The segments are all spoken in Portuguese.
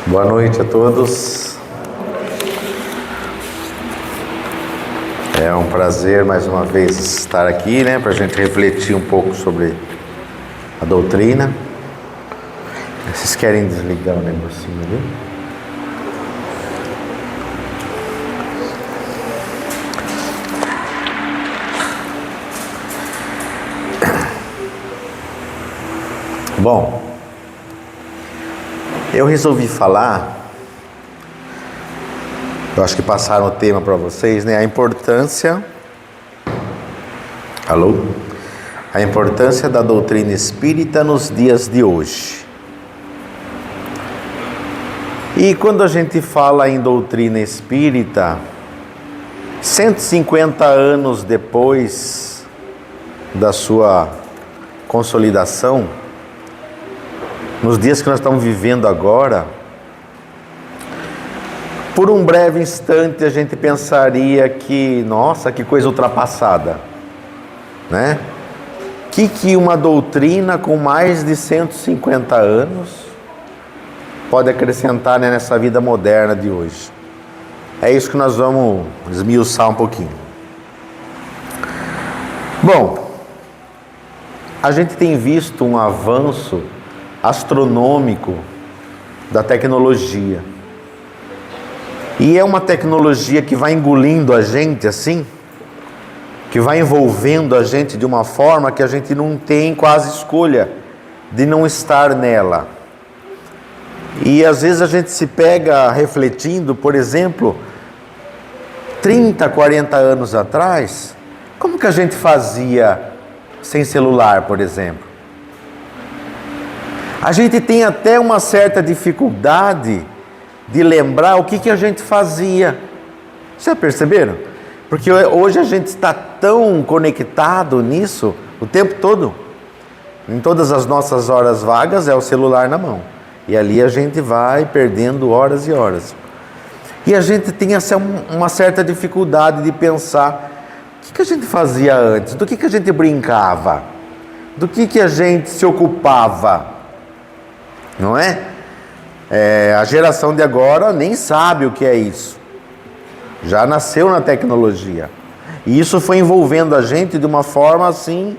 Boa noite a todos. É um prazer mais uma vez estar aqui, para a gente refletir um pouco sobre a doutrina. Vocês querem desligar o negocinho ali? Bom, eu resolvi falar, eu acho que passaram o tema para vocês, a importância, a importância da doutrina espírita nos dias de hoje. E quando a gente fala em doutrina espírita, 150 anos depois da sua consolidação, nos dias que nós estamos vivendo agora, por um breve instante a gente pensaria que, nossa, que coisa ultrapassada, né? Que uma doutrina com mais de 150 anos pode acrescentar, nessa vida moderna de hoje? É isso que nós vamos esmiuçar um pouquinho. Bom, a gente tem visto um avanço astronômico da tecnologia. E é uma tecnologia que vai engolindo a gente assim, que vai envolvendo a gente de uma forma que a gente não tem quase escolha de não estar nela. E às vezes a gente se pega refletindo, por exemplo, 30, 40 anos atrás, como que a gente fazia sem celular, por exemplo? A gente tem até uma certa dificuldade de lembrar o que a gente fazia. Já perceberam? Porque hoje a gente está tão conectado nisso o tempo todo. Em todas as nossas horas vagas é o celular na mão. E ali a gente vai perdendo horas e horas. E a gente tem uma certa dificuldade de pensar o que a gente fazia antes, do que a gente brincava, do que a gente se ocupava. Não é? A geração de agora nem sabe o que é isso. Já nasceu na tecnologia. E isso foi envolvendo a gente de uma forma assim,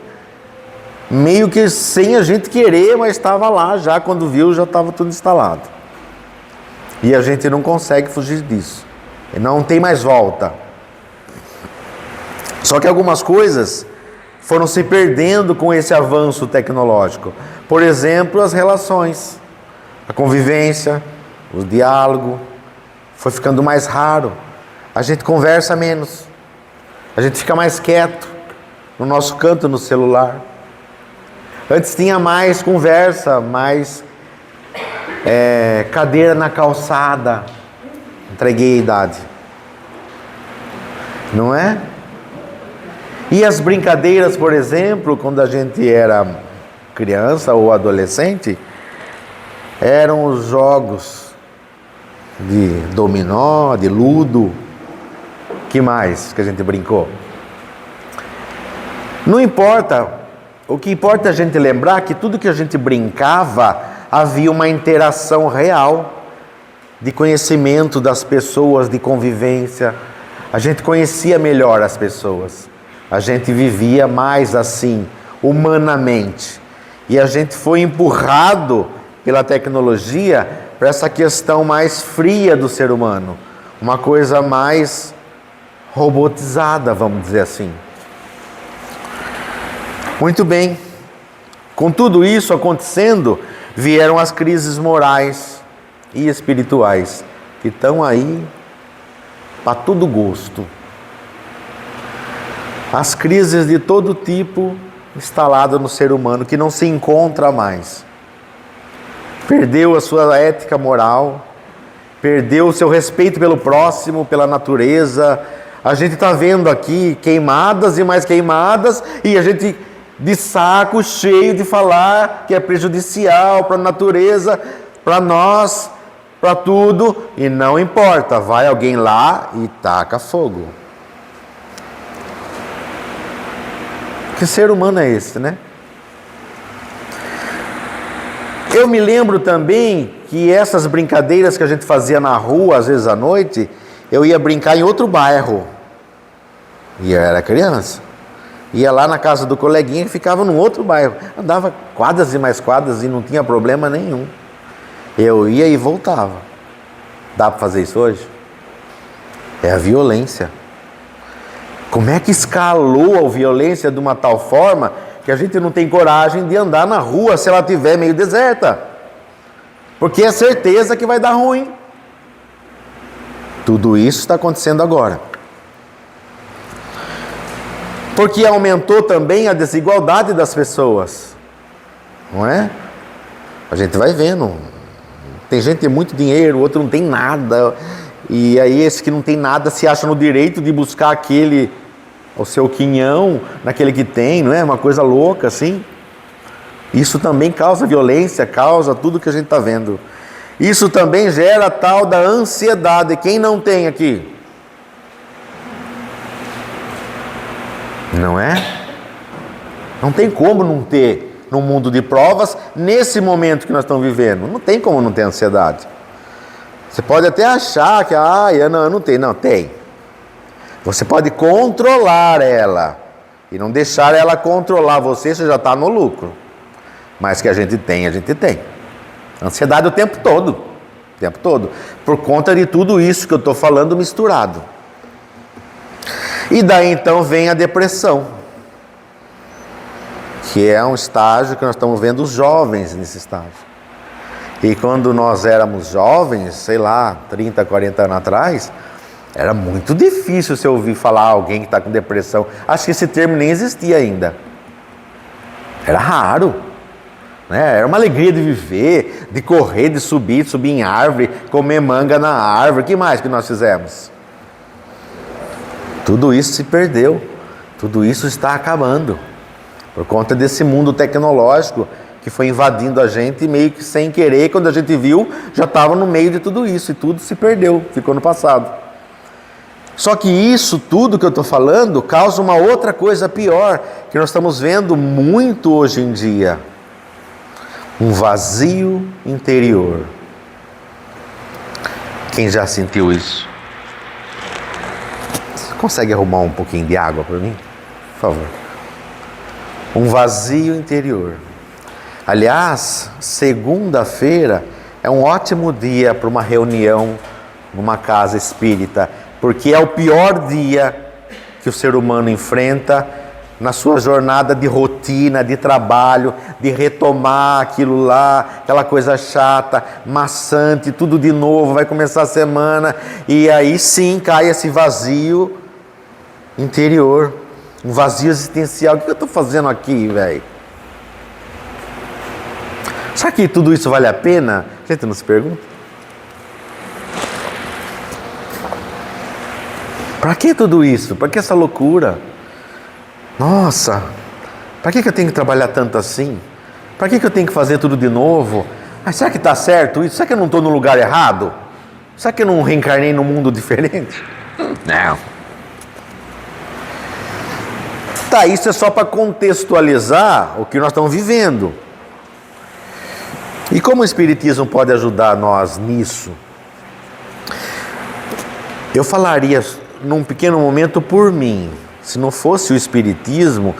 meio que sem a gente querer, mas estava lá já, quando viu já estava tudo instalado. E a gente não consegue fugir disso. Não tem mais volta. Só que algumas coisas foram se perdendo com esse avanço tecnológico. Por exemplo, as relações. A convivência, o diálogo, foi ficando mais raro. A gente conversa menos. A gente fica mais quieto no nosso canto no celular. Antes tinha mais conversa, mais cadeira na calçada. Entreguei a idade. Não é? E as brincadeiras, por exemplo, quando a gente era criança ou adolescente, eram os jogos de dominó, de ludo. Que mais que a gente brincou? Não importa. O que importa é a gente lembrar que tudo que a gente brincava, havia uma interação real de conhecimento das pessoas, de convivência. A gente conhecia melhor as pessoas. A gente vivia mais assim, humanamente. E a gente foi empurrado pela tecnologia para essa questão mais fria do ser humano, uma coisa mais robotizada, vamos dizer assim. Muito bem, com tudo isso acontecendo, vieram as crises morais e espirituais, que estão aí para todo gosto. As crises de todo tipo instaladas no ser humano, que não se encontra mais. Perdeu a sua ética moral, perdeu o seu respeito pelo próximo, pela natureza. A gente está vendo aqui queimadas e mais queimadas, e a gente de saco cheio de falar que é prejudicial para a natureza, para nós, para tudo, e não importa, vai alguém lá e taca fogo. Que ser humano é esse, né? Eu me lembro também que essas brincadeiras que a gente fazia na rua, às vezes à noite, eu ia brincar em outro bairro. E eu era criança. Ia lá na casa do coleguinha que ficava num outro bairro. Andava quadras e mais quadras e não tinha problema nenhum. Eu ia e voltava. Dá para fazer isso hoje? É a violência. Como é que escalou a violência de uma tal forma que a gente não tem coragem de andar na rua se ela estiver meio deserta? Porque é certeza que vai dar ruim. Tudo isso está acontecendo agora. Porque aumentou também a desigualdade das pessoas. Não é? A gente vai vendo. Tem gente que tem muito dinheiro, o outro não tem nada. E aí esse que não tem nada se acha no direito de buscar o seu quinhão naquele que tem, não é? Uma coisa louca assim. Isso também causa violência, causa tudo que a gente está vendo. Isso também gera a tal da ansiedade. Quem não tem aqui? Não é? Não tem como não ter no mundo de provas, nesse momento que nós estamos vivendo. Não tem como não ter ansiedade. Você pode até achar que, eu não tenho. Não, tem. Você pode controlar ela e não deixar ela controlar você já está no lucro. Mas que a gente tem, a gente tem. Ansiedade o tempo todo. O tempo todo. Por conta de tudo isso que eu estou falando misturado. E daí então vem a depressão. Que é um estágio que nós estamos vendo os jovens nesse estágio. E quando nós éramos jovens, sei lá, 30, 40 anos atrás, era muito difícil você ouvir falar alguém que está com depressão. Acho que esse termo nem existia ainda. Era raro. Né? Era uma alegria de viver, de correr, de subir em árvore, comer manga na árvore. O que mais que nós fizemos? Tudo isso se perdeu. Tudo isso está acabando. Por conta desse mundo tecnológico que foi invadindo a gente meio que sem querer, quando a gente viu, já estava no meio de tudo isso e tudo se perdeu, ficou no passado. Só que isso tudo que eu estou falando causa uma outra coisa pior, que nós estamos vendo muito hoje em dia. Um vazio interior. Quem já sentiu isso? Você consegue arrumar um pouquinho de água para mim? Por favor. Um vazio interior. Aliás, segunda-feira é um ótimo dia para uma reunião numa casa espírita, porque é o pior dia que o ser humano enfrenta na sua jornada de rotina, de trabalho, de retomar aquilo lá, aquela coisa chata, maçante, tudo de novo, vai começar a semana, e aí sim cai esse vazio interior. Um vazio existencial. O que eu estou fazendo aqui, velho? Será que tudo isso vale a pena? A gente não se pergunta. Para que tudo isso? Para que essa loucura? Nossa, para que eu tenho que trabalhar tanto assim? Para que eu tenho que fazer tudo de novo? Será que está certo isso? Será que eu não estou no lugar errado? Será que eu não reencarnei num mundo diferente? Não. Tá, isso é só para contextualizar o que nós estamos vivendo. E como o Espiritismo pode ajudar nós nisso? Eu falaria num pequeno momento por mim. Se não fosse o Espiritismo,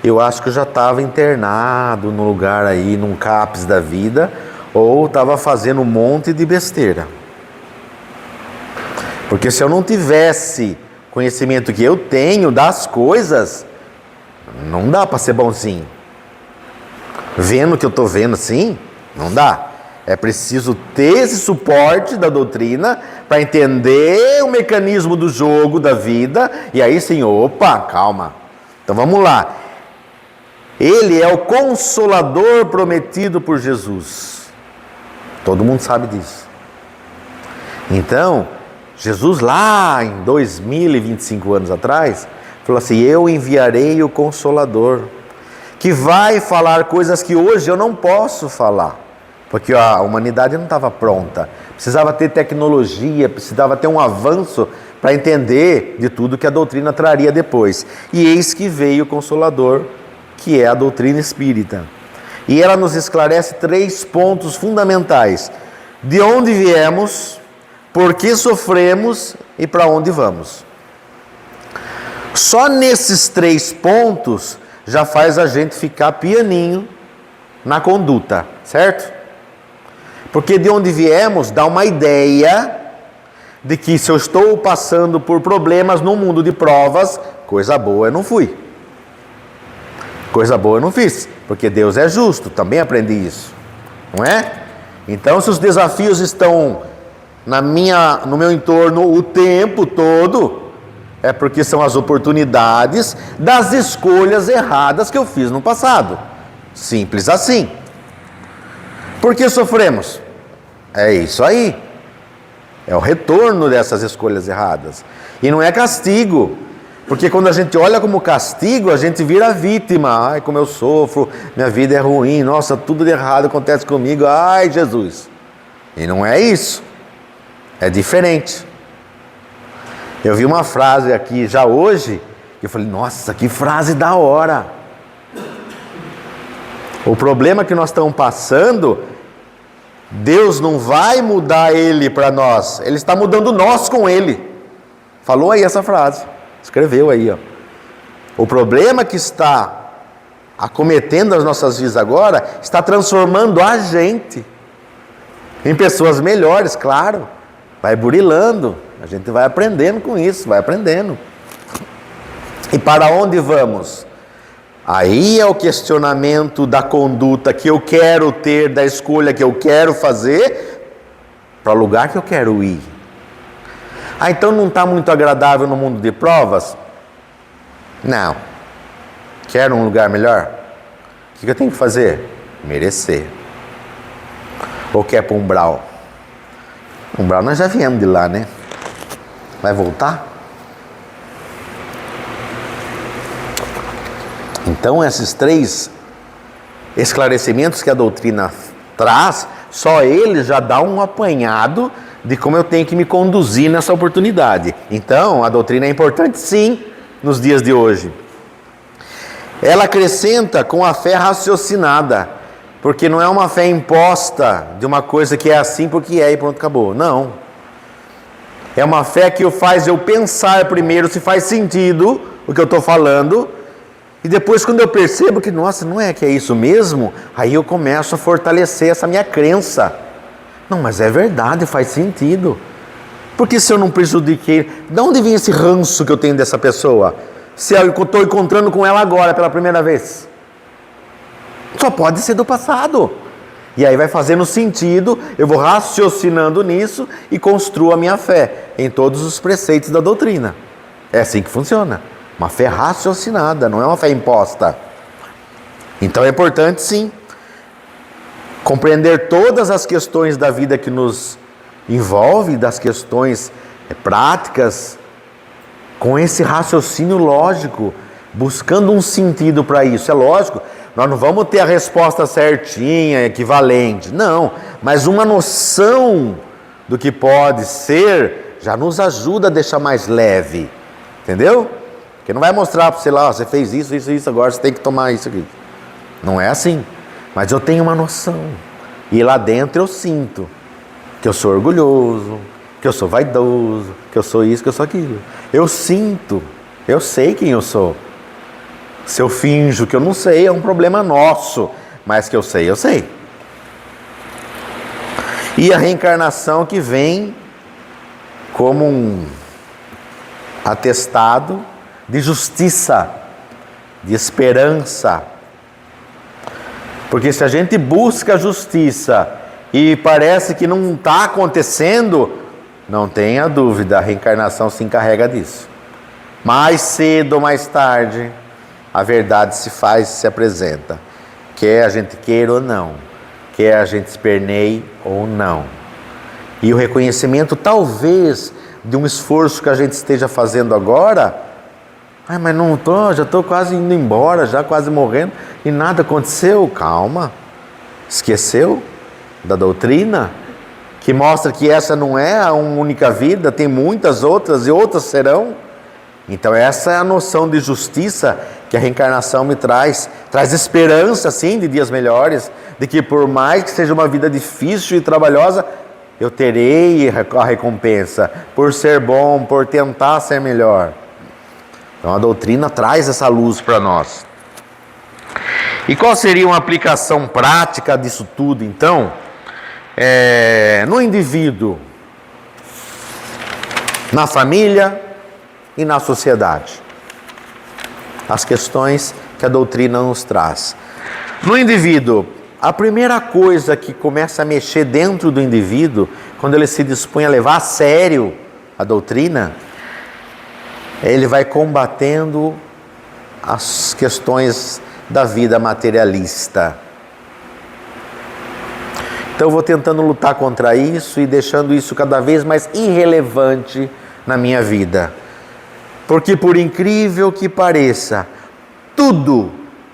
eu acho que eu já estava internado num lugar aí, num CAPS da vida, ou estava fazendo um monte de besteira. Porque se eu não tivesse conhecimento que eu tenho das coisas, não dá para ser bonzinho. Vendo o que eu estou vendo assim, não dá. É preciso ter esse suporte da doutrina para entender o mecanismo do jogo da vida. E aí sim, opa, calma. Então vamos lá. Ele é o Consolador prometido por Jesus. Todo mundo sabe disso. Então, Jesus lá em 2025 anos atrás, falou assim: eu enviarei o Consolador, que vai falar coisas que hoje eu não posso falar. Porque a humanidade não estava pronta, precisava ter tecnologia, precisava ter um avanço para entender de tudo que a doutrina traria depois. E eis que veio o Consolador, que é a doutrina espírita. E ela nos esclarece 3 pontos fundamentais: de onde viemos, por que sofremos e para onde vamos. Só nesses 3 pontos já faz a gente ficar pianinho na conduta, certo? Porque de onde viemos dá uma ideia de que se eu estou passando por problemas no mundo de provas, coisa boa eu não fui. Coisa boa eu não fiz, porque Deus é justo, também aprendi isso, não é? Então, se os desafios estão no meu entorno o tempo todo, é porque são as oportunidades das escolhas erradas que eu fiz no passado. Simples assim. Por que sofremos? É isso aí. É o retorno dessas escolhas erradas. E não é castigo. Porque quando a gente olha como castigo, a gente vira vítima. Ai, como eu sofro, minha vida é ruim, nossa, tudo de errado acontece comigo. Ai, Jesus. E não é isso. É diferente. Eu vi uma frase aqui já hoje, e eu falei, nossa, que frase da hora. O problema que nós estamos passando, Deus não vai mudar ele para nós, Ele está mudando nós com Ele. Falou aí essa frase, escreveu aí, ó. O problema que está acometendo as nossas vidas agora, está transformando a gente em pessoas melhores, claro. Vai burilando, a gente vai aprendendo com isso, vai aprendendo. E para onde vamos? Aí é o questionamento da conduta que eu quero ter, da escolha que eu quero fazer, para o lugar que eu quero ir. Ah, então não está muito agradável no mundo de provas? Não. Quero um lugar melhor? O que eu tenho que fazer? Merecer. Ou quer para umbral? Umbral nós já viemos de lá, né? Vai voltar? Então esses 3 esclarecimentos que a doutrina traz, só ele já dá um apanhado de como eu tenho que me conduzir nessa oportunidade. Então a doutrina é importante sim nos dias de hoje. Ela acrescenta com a fé raciocinada, porque não é uma fé imposta de uma coisa que é assim porque é e pronto, acabou. Não. É uma fé que faz eu pensar primeiro se faz sentido o que eu estou falando, e depois quando eu percebo que, nossa, não é que é isso mesmo, aí eu começo a fortalecer essa minha crença. Não, mas é verdade, faz sentido. Porque se eu não prejudiquei, de onde vem esse ranço que eu tenho dessa pessoa? Se eu estou encontrando com ela agora pela primeira vez? Só pode ser do passado. E aí vai fazendo sentido, eu vou raciocinando nisso e construo a minha fé em todos os preceitos da doutrina. É assim que funciona. Uma fé raciocinada, não é uma fé imposta. Então é importante sim compreender todas as questões da vida que nos envolve, das questões práticas, com esse raciocínio lógico, buscando um sentido para isso. É lógico, nós não vamos ter a resposta certinha, equivalente, não, mas uma noção do que pode ser já nos ajuda a deixar mais leve, entendeu? Porque não vai mostrar para você lá, você fez isso, isso, isso, agora você tem que tomar isso aqui. Não é assim, mas eu tenho uma noção, e lá dentro eu sinto que eu sou orgulhoso, que eu sou vaidoso, que eu sou isso, que eu sou aquilo. Eu sinto, eu sei quem eu sou. Se eu finjo que eu não sei, é um problema nosso, mas que eu sei, eu sei. E a reencarnação que vem como um atestado de justiça, de esperança. Porque se a gente busca justiça e parece que não está acontecendo, não tenha dúvida, a reencarnação se encarrega disso. Mais cedo ou mais tarde, a verdade se faz e se apresenta. Quer a gente queira ou não, quer a gente esperneie ou não. E o reconhecimento talvez de um esforço que a gente esteja fazendo agora, mas não estou, já estou quase indo embora, já quase morrendo, e nada aconteceu. Calma, esqueceu da doutrina, que mostra que essa não é a única vida, tem muitas outras e outras serão. Então essa é a noção de justiça que a reencarnação me traz. Traz esperança, sim, de dias melhores, de que por mais que seja uma vida difícil e trabalhosa, eu terei a recompensa por ser bom, por tentar ser melhor. Então a doutrina traz essa luz para nós. E qual seria uma aplicação prática disso tudo, então? No indivíduo, na família e na sociedade. As questões que a doutrina nos traz. No indivíduo, a primeira coisa que começa a mexer dentro do indivíduo, quando ele se dispõe a levar a sério a doutrina, ele vai combatendo as questões da vida materialista. Então eu vou tentando lutar contra isso e deixando isso cada vez mais irrelevante na minha vida. Porque por incrível que pareça, tudo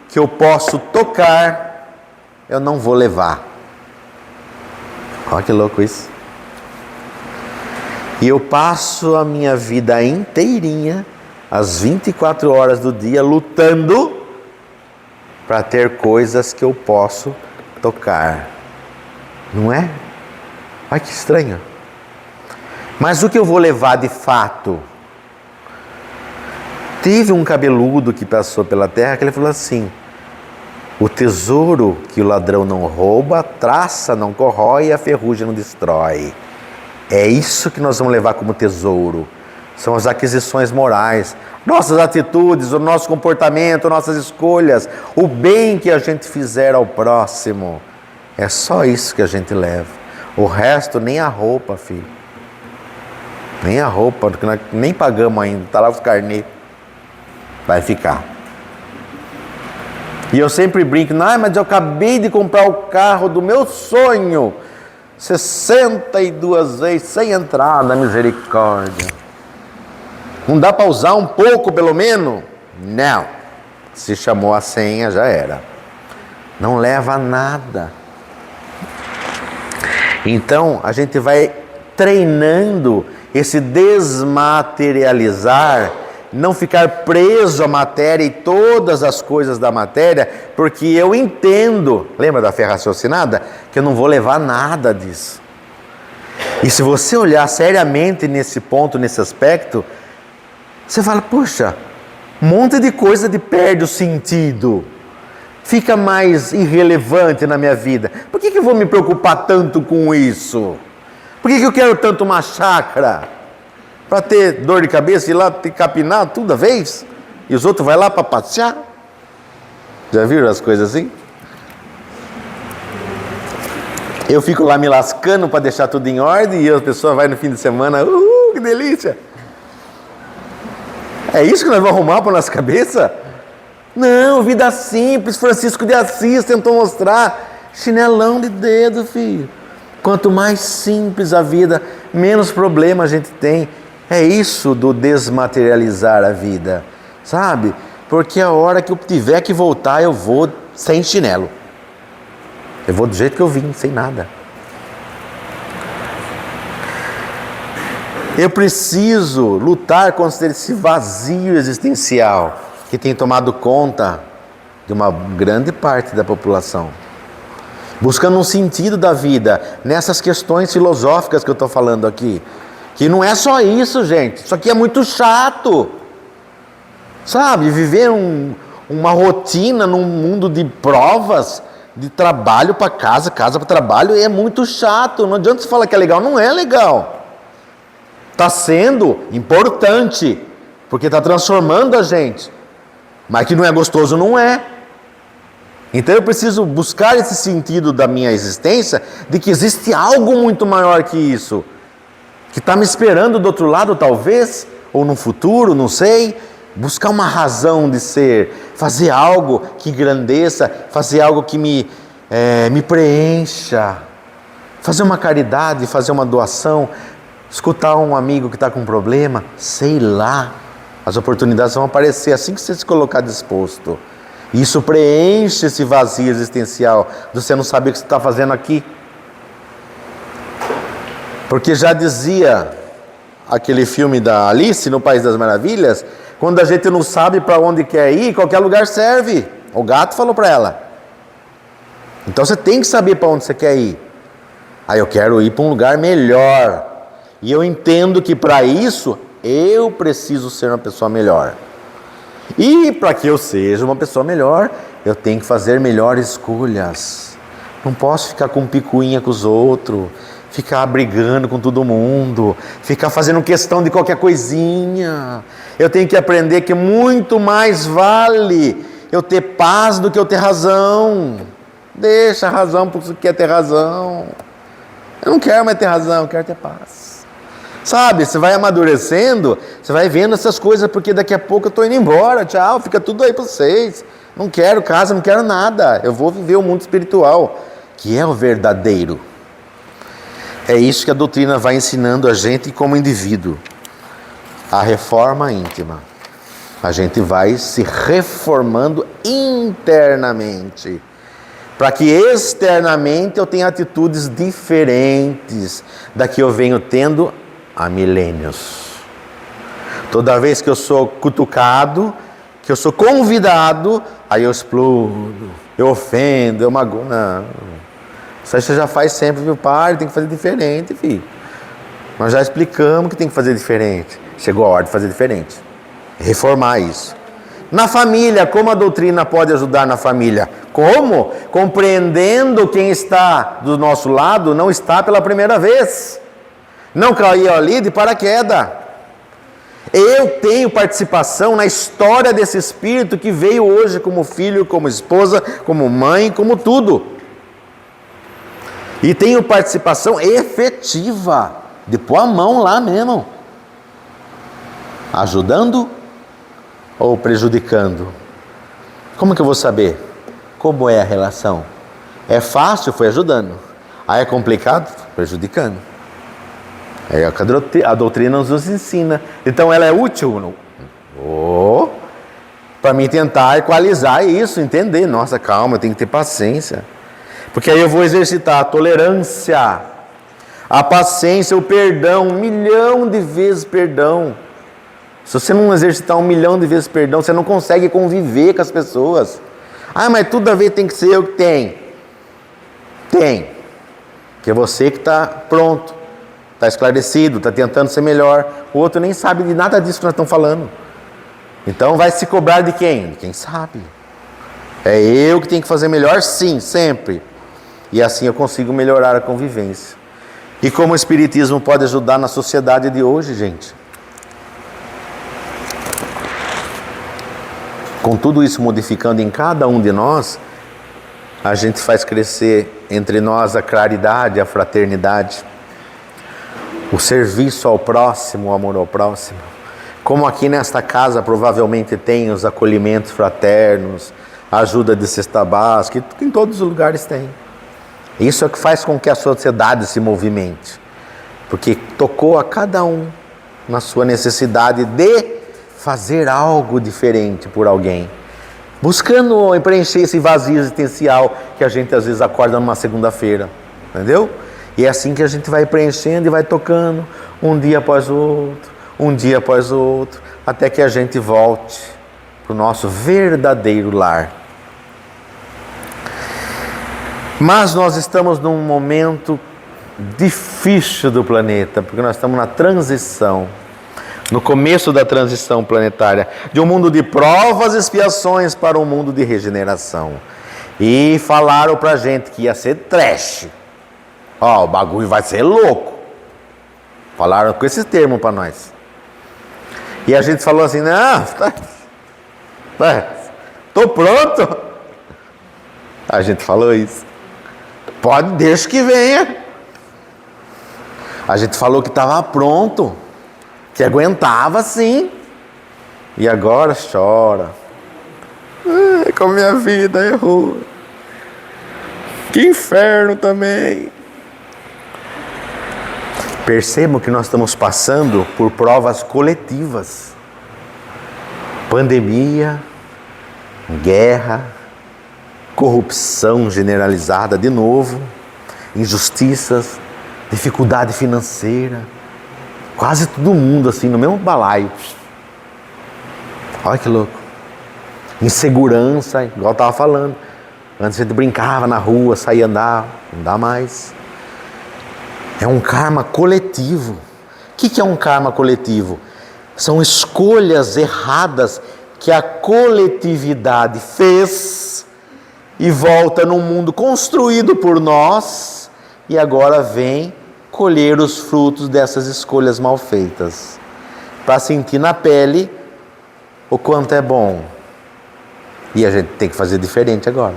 que eu posso tocar, eu não vou levar. Olha que louco isso. E eu passo a minha vida inteirinha, as 24 horas do dia, lutando para ter coisas que eu posso tocar. Não é? Olha que estranho. Mas o que eu vou levar de fato? Teve um cabeludo que passou pela terra que ele falou assim: o tesouro que o ladrão não rouba, a traça não corrói e a ferrugem não destrói. É isso que nós vamos levar como tesouro. São as aquisições morais, nossas atitudes, o nosso comportamento, nossas escolhas, o bem que a gente fizer ao próximo. É só isso que a gente leva. O resto, nem a roupa, filho. Nem a roupa, porque nós nem pagamos ainda, está lá os carnês. Vai ficar. E eu sempre brinco, mas eu acabei de comprar o carro do meu sonho. 62 vezes, sem entrada, misericórdia. Não dá para usar um pouco, pelo menos? Não. Se chamou a senha, já era. Não leva nada. Então, a gente vai treinando esse desmaterializar, não ficar preso à matéria e todas as coisas da matéria, porque eu entendo, lembra da fé raciocinada? Que eu não vou levar nada disso. E se você olhar seriamente nesse ponto, nesse aspecto, você fala, puxa, um monte de coisa perde o sentido. Fica mais irrelevante na minha vida. Por que eu vou me preocupar tanto com isso? Por que eu quero tanto uma chácara? Para ter dor de cabeça e ir lá ter que capinar toda vez? E os outros vão lá para passear? Já viram as coisas assim? Eu fico lá me lascando para deixar tudo em ordem e as pessoas vão no fim de semana, que delícia! É isso que nós vamos arrumar para nossa cabeça? Não, vida simples, Francisco de Assis tentou mostrar. Chinelão de dedo, filho. Quanto mais simples a vida, menos problema a gente tem. É isso do desmaterializar a vida, sabe? Porque a hora que eu tiver que voltar, eu vou sem chinelo. Eu vou do jeito que eu vim, sem nada. Eu preciso lutar contra esse vazio existencial que tem tomado conta de uma grande parte da população. Buscando um sentido da vida nessas questões filosóficas que eu estou falando aqui. Que não é só isso, gente. Isso aqui é muito chato. Sabe? Viver uma rotina num mundo de provas, de trabalho para casa, casa para trabalho, é muito chato. Não adianta você falar que é legal. Não é legal. Está sendo importante, porque está transformando a gente. Mas que não é gostoso, não é. Então eu preciso buscar esse sentido da minha existência, de que existe algo muito maior que isso, que está me esperando do outro lado talvez, ou no futuro, não sei. Buscar uma razão de ser, fazer algo que engrandeça, fazer algo que me preencha, fazer uma caridade, fazer uma doação, escutar um amigo que está com um problema, sei lá. As oportunidades vão aparecer assim que você se colocar disposto. Isso preenche esse vazio existencial, de você não saber o que você está fazendo aqui. Porque já dizia aquele filme da Alice no País das Maravilhas, Quando a gente não sabe para onde quer ir, qualquer lugar serve. O gato falou para ela. Então você tem que saber para onde você quer ir. Aí eu quero ir para um lugar melhor. E eu entendo que para isso eu preciso ser uma pessoa melhor. E para que eu seja uma pessoa melhor, eu tenho que fazer melhores escolhas. Não posso ficar com picuinha com os outros, ficar brigando com todo mundo, ficar fazendo questão de qualquer coisinha. Eu tenho que aprender que muito mais vale eu ter paz do que eu ter razão. Deixa a razão porque você quer ter razão. Eu não quero mais ter razão, eu quero ter paz. Sabe, você vai amadurecendo, você vai vendo essas coisas, porque daqui a pouco eu estou indo embora, tchau, fica tudo aí para vocês. Não quero casa, não quero nada. Eu vou viver o mundo espiritual, que é o verdadeiro. É isso que a doutrina vai ensinando a gente como indivíduo. A reforma íntima. A gente vai se reformando internamente, para que externamente eu tenha atitudes diferentes da que eu venho tendo há milênios. Toda vez que eu sou cutucado, que eu sou convidado, aí eu explodo, eu ofendo, eu magoo. Não, isso aí você já faz sempre, viu? Pai, tem que fazer diferente, filho. Nós já explicamos que tem que fazer diferente. Chegou a hora de fazer diferente. Reformar isso. Na família, como a doutrina pode ajudar na família? Como? Compreendendo quem está do nosso lado não está pela primeira vez. Não caiu ali de paraquedas. Eu tenho participação na história desse espírito que veio hoje como filho, como esposa, como mãe, como tudo. E tenho participação efetiva de pôr a mão lá mesmo. Ajudando ou prejudicando? Como que eu vou saber? Como é a relação? É fácil? Foi ajudando. Aí é complicado? Prejudicando. É o que a doutrina nos ensina. Então ela é útil? Para mim tentar equalizar isso, entender. Nossa, calma, eu tenho que ter paciência. Porque aí eu vou exercitar a tolerância, a paciência, o perdão, 1 milhão de vezes perdão. Se você não exercitar 1 milhão de vezes perdão, você não consegue conviver com as pessoas. Ah, mas toda vez tem que ser eu que tenho. Tem. Porque é você que está pronto, está esclarecido, está tentando ser melhor. O outro nem sabe de nada disso que nós estamos falando. Então vai se cobrar de quem? De quem sabe. É eu que tenho que fazer melhor, sim, sempre. E assim eu consigo melhorar a convivência. E como o Espiritismo pode ajudar na sociedade de hoje, gente? Com tudo isso modificando em cada um de nós, a gente faz crescer entre nós a caridade, a fraternidade, o serviço ao próximo, o amor ao próximo. Como aqui nesta casa provavelmente tem os acolhimentos fraternos, a ajuda de cesta básica, que em todos os lugares tem. Isso é o que faz com que a sociedade se movimente, porque tocou a cada um na sua necessidade de fazer algo diferente por alguém, buscando preencher esse vazio existencial que a gente às vezes acorda numa segunda-feira, entendeu? E é assim que a gente vai preenchendo e vai tocando um dia após o outro, um dia após o outro, até que a gente volte para o nosso verdadeiro lar. Mas nós estamos num momento difícil do planeta, porque nós estamos na transição, no começo da transição planetária, de um mundo de provas e expiações para um mundo de regeneração. E falaram pra gente que ia ser trash. Ó, o bagulho vai ser louco. Falaram com esse termo para nós. E a gente falou assim, não, tô pronto. A gente falou isso. Pode, deixa que venha. A gente falou que estava pronto, que aguentava sim. E agora chora. Como minha vida errou. Que inferno também. Percebam que nós estamos passando por provas coletivas. Pandemia, guerra, corrupção generalizada de novo, injustiças, dificuldade financeira, quase todo mundo assim no mesmo balaio. Olha que louco. Insegurança, igual eu estava falando. Antes a gente brincava na rua, saía andar, não dá mais. É um karma coletivo. O que é um karma coletivo? São escolhas erradas que a coletividade fez e volta num mundo construído por nós e agora vem colher os frutos dessas escolhas mal feitas. Para sentir na pele o quanto é bom. E a gente tem que fazer diferente agora.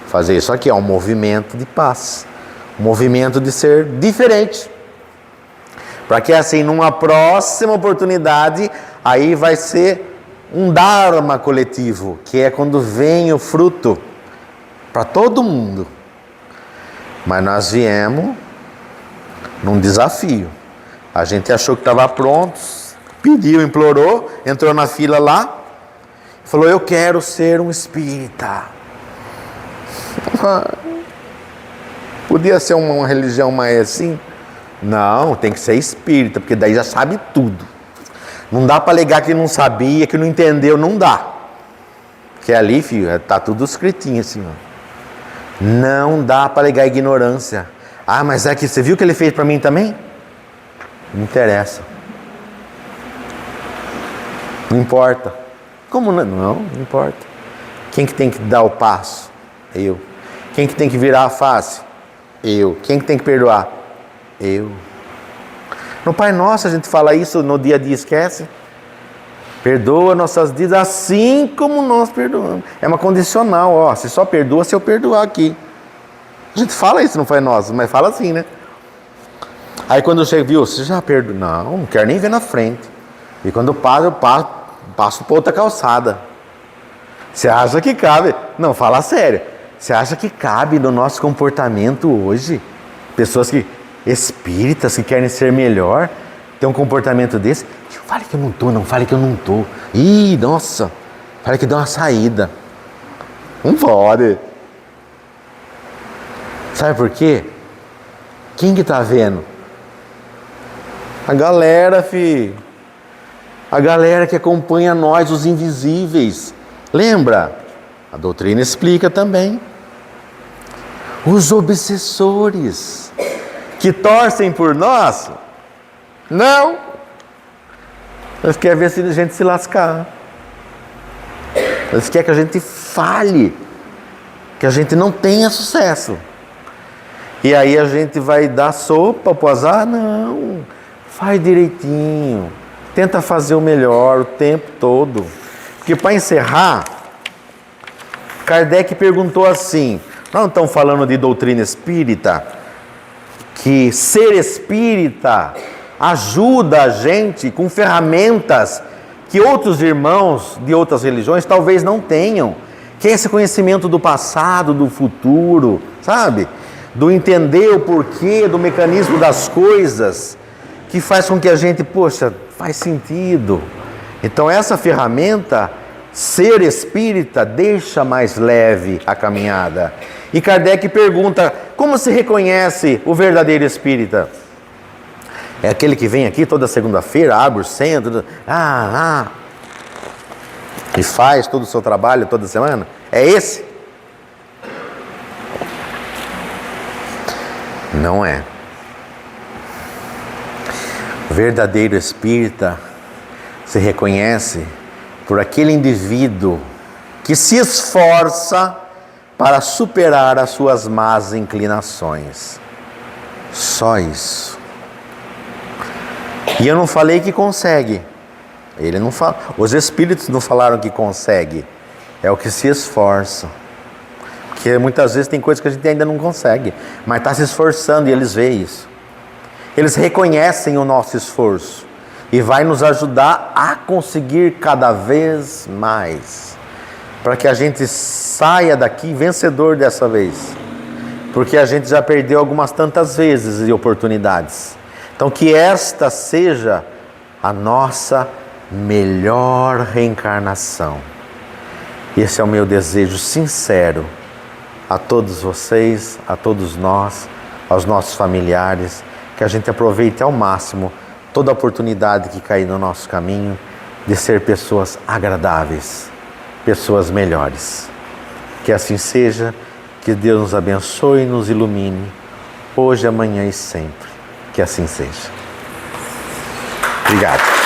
Fazer isso aqui é um movimento de paz. Um movimento de ser diferente. Para que assim, numa próxima oportunidade, aí vai ser um dharma coletivo, que é quando vem o fruto para todo mundo. Mas nós viemos num desafio. A gente achou que estava pronto, pediu, implorou, entrou na fila lá, falou: eu quero ser um espírita. Podia ser uma religião mais assim? Não, tem que ser espírita, porque daí já sabe tudo. Não dá para alegar que não sabia, que não entendeu, não dá. Porque ali, filho, está tudo escritinho assim, ó. Não dá para alegar ignorância. Ah, mas é que você viu o que ele fez para mim também? Não interessa. Não importa. Como não? Não importa. Quem que tem que dar o passo? Eu. Quem que tem que virar a face? Eu. Quem que tem que perdoar? Eu. No Pai Nosso a gente fala isso no dia a dia, esquece? Perdoa nossas dívidas assim como nós perdoamos. É uma condicional, ó. Você só perdoa se eu perdoar aqui. A gente fala isso no Pai Nosso, mas fala assim, né? Aí quando eu chego, viu, você já perdoou? Não quero nem ver na frente. E quando eu passo para outra calçada. Você acha que cabe? Não, fala sério. Você acha que cabe no nosso comportamento hoje? Pessoas que, espíritas que querem ser melhor, ter um comportamento desse? Fale que eu não tô, não fale que eu não tô. Ih, nossa, fale que dá uma saída. Não pode. Sabe por quê? Quem que tá vendo? A galera, filho. A galera que acompanha nós, os invisíveis. Lembra? A doutrina explica também. Os obsessores que torcem por nós, não. Eles querem ver se a gente se lascar. Eles querem que a gente falhe, que a gente não tenha sucesso. E aí a gente vai dar sopa pro azar? Não. Faz direitinho. Tenta fazer o melhor o tempo todo. Porque para encerrar, Kardec perguntou assim, nós não estamos falando de doutrina espírita, que ser espírita ajuda a gente com ferramentas que outros irmãos de outras religiões talvez não tenham, que é esse conhecimento do passado, do futuro, sabe? Do entender o porquê, do mecanismo das coisas, que faz com que a gente, poxa, faz sentido. Então essa ferramenta, ser espírita, deixa mais leve a caminhada. E Kardec pergunta, como se reconhece o verdadeiro espírita? É aquele que vem aqui toda segunda-feira, abre o centro, e faz todo o seu trabalho toda semana? É esse? Não é. O verdadeiro espírita se reconhece por aquele indivíduo que se esforça para superar as suas más inclinações. Só isso. E eu não falei que consegue. Ele não fala. Os espíritos não falaram que consegue. É o que se esforça. Porque muitas vezes tem coisas que a gente ainda não consegue, mas está se esforçando e eles veem isso. Eles reconhecem o nosso esforço e vai nos ajudar a conseguir cada vez mais, para que a gente saia daqui vencedor dessa vez, porque a gente já perdeu algumas tantas vezes de oportunidades. Então que esta seja a nossa melhor reencarnação. Esse é o meu desejo sincero a todos vocês, a todos nós, aos nossos familiares, que a gente aproveite ao máximo toda a oportunidade que cair no nosso caminho de ser pessoas agradáveis, pessoas melhores. Que assim seja, que Deus nos abençoe e nos ilumine, hoje, amanhã e sempre. Que assim seja. Obrigado.